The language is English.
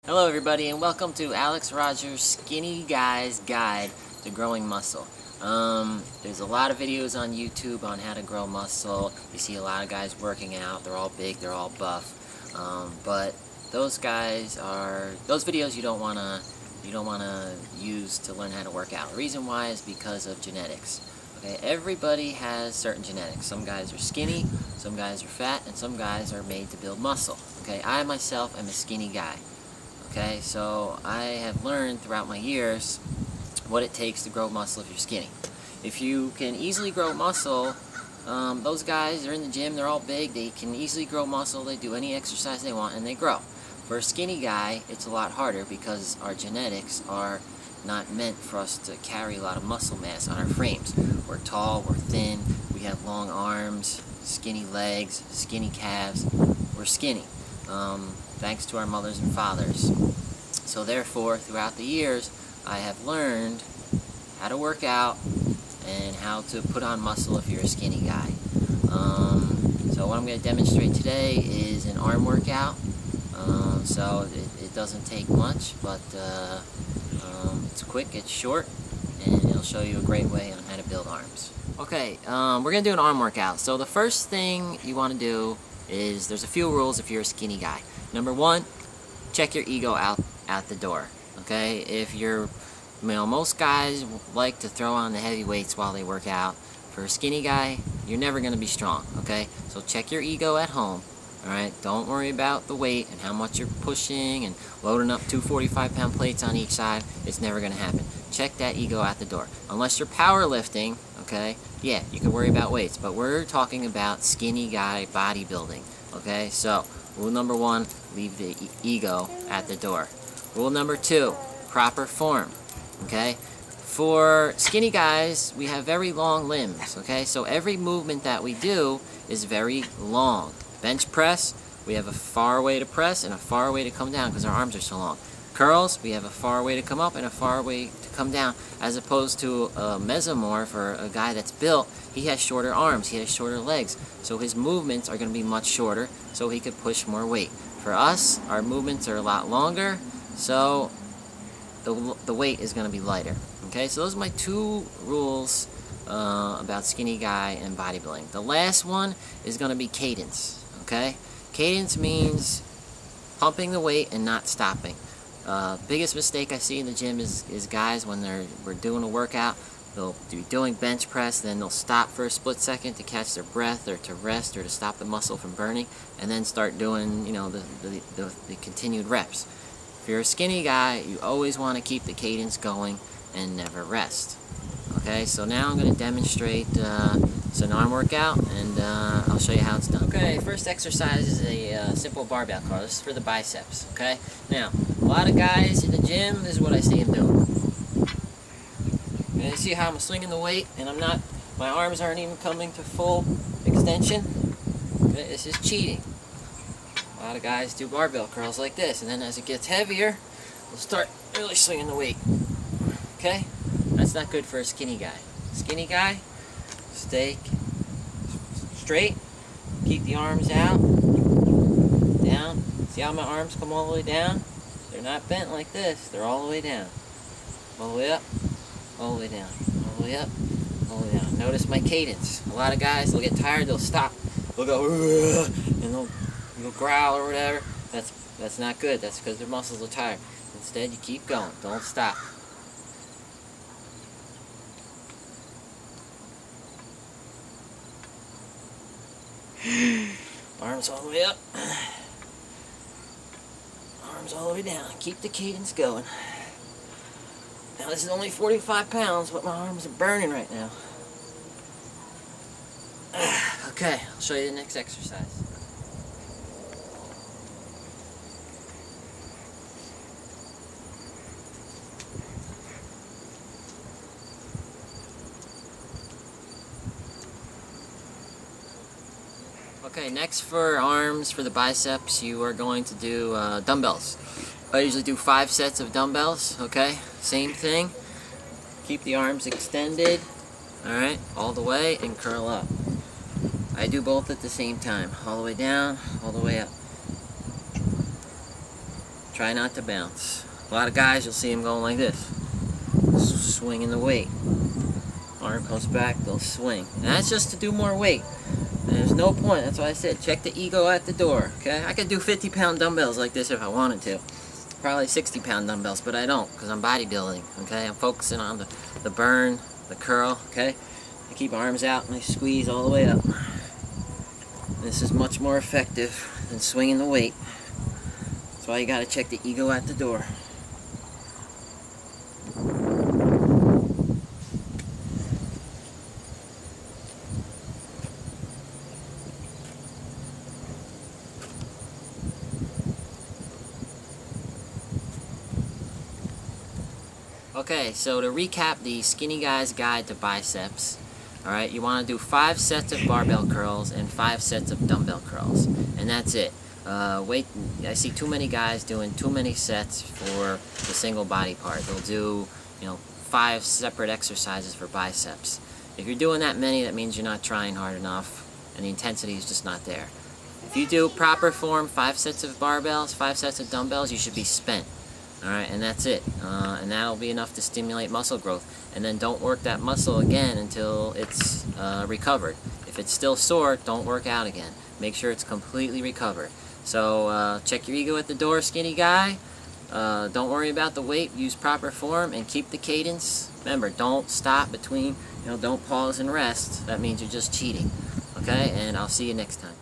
Hello everybody and welcome to Alex Rogers' Skinny Guy's Guide to Growing Muscle. There's a lot of videos on YouTube on how to grow muscle. You see a lot of guys working out, they're all big, they're all buff. But those videos you don't wanna use to learn how to work out. The reason why is because of genetics. Okay, everybody has certain genetics. Some guys are skinny, some guys are fat, and some guys are made to build muscle. Okay, I myself am a skinny guy. Okay, so I have learned throughout my years what it takes to grow muscle if you're skinny. If you can easily grow muscle, those guys are in the gym, they're all big, they can easily grow muscle, they do any exercise they want and they grow. For a skinny guy, it's a lot harder because our genetics are not meant for us to carry a lot of muscle mass on our frames. We're tall, we're thin, we have long arms, skinny legs, skinny calves, we're skinny. Thanks to our mothers and fathers. So therefore, throughout the years, I have learned how to work out and how to put on muscle if you're a skinny guy. So what I'm going to demonstrate today is an arm workout. So it doesn't take much, but it's quick, it's short, and it'll show you a great way on how to build arms. Okay, we're going to do an arm workout. So the first thing you want to do is, there's a few rules if you're a skinny guy. Number one, check your ego out the door. Okay, if you're, most guys like to throw on the heavy weights while they work out. For a skinny guy, you're never going to be strong. Okay, so check your ego at home. All right, don't worry about the weight and how much you're pushing and loading up 2 45-pound plates on each side. It's never going to happen. Check that ego at the door. Unless you're powerlifting, okay, yeah, you can worry about weights, but we're talking about skinny guy bodybuilding. Okay, so rule number one, leave the ego at the door. Rule number two, proper form. Okay, for skinny guys, we have very long limbs. Okay, so every movement that we do is very long. Bench press, we have a far way to press and a far way to come down because our arms are so long. Curls, we have a far way to come up and a far way to come down, as opposed to a mesomorph, or a guy that's built, he has shorter arms, he has shorter legs, so his movements are going to be much shorter, so he could push more weight. For us, our movements are a lot longer, so the weight is going to be lighter. Okay, so those are my two rules about skinny guy and bodybuilding. The last one is going to be cadence. Okay, cadence means pumping the weight and not stopping. Biggest mistake I see in the gym is guys when we're doing a workout, they'll be doing bench press, then they'll stop for a split second to catch their breath or to rest or to stop the muscle from burning, and then start doing, the continued reps. If you're a skinny guy, you always want to keep the cadence going and never rest. Okay, so now I'm going to demonstrate it's an arm workout, and I'll show you how it's done. Okay, first exercise is a simple barbell curl. This is for the biceps. Okay, now a lot of guys in the gym, this is what I see them doing. Okay, you see how I'm swinging the weight, and my arms aren't even coming to full extension. Okay, this is cheating. A lot of guys do barbell curls like this, and then as it gets heavier, we'll start really swinging the weight. Okay, that's not good for a skinny guy. Skinny guy, stay straight, keep the arms out, down. See how my arms come all the way down? They're not bent like this, they're all the way down. All the way up, all the way down, all the way up, all the way down. Notice my cadence. A lot of guys, they'll get tired, they'll stop, they'll go, and they'll growl or whatever. That's not good, that's because their muscles are tired. Instead, you keep going, don't stop. Arms all the way up, arms all the way down. Keep the cadence going. Now this is only 45 pounds, but my arms are burning right now. Okay, I'll show you the next exercise. Okay, next for arms, for the biceps, you are going to do dumbbells. I usually do 5 sets of dumbbells, okay? Same thing. Keep the arms extended, alright, all the way, and curl up. I do both at the same time, all the way down, all the way up. Try not to bounce. A lot of guys, you'll see them going like this, swinging the weight. Arm comes back, they'll swing. And that's just to do more weight. And there's no point. That's why I said check the ego at the door. Okay, I could do 50-pound dumbbells like this if I wanted to. Probably 60-pound dumbbells, but I don't because I'm bodybuilding. Okay, I'm focusing on the burn, the curl. Okay, I keep arms out and I squeeze all the way up. This is much more effective than swinging the weight. That's why you got to check the ego at the door. Okay, so to recap the Skinny Guy's Guide to Biceps, alright, you want to do 5 sets of barbell curls and 5 sets of dumbbell curls, and that's it. I see too many guys doing too many sets for the single body part. They'll do, 5 separate exercises for biceps. If you're doing that many, that means you're not trying hard enough, and the intensity is just not there. If you do proper form, 5 sets of barbells, 5 sets of dumbbells, you should be spent. Alright, and that's it. And that'll be enough to stimulate muscle growth. And then don't work that muscle again until it's recovered. If it's still sore, don't work out again. Make sure it's completely recovered. So check your ego at the door, skinny guy. Don't worry about the weight. Use proper form and keep the cadence. Remember, don't stop between, don't pause and rest. That means you're just cheating. Okay, and I'll see you next time.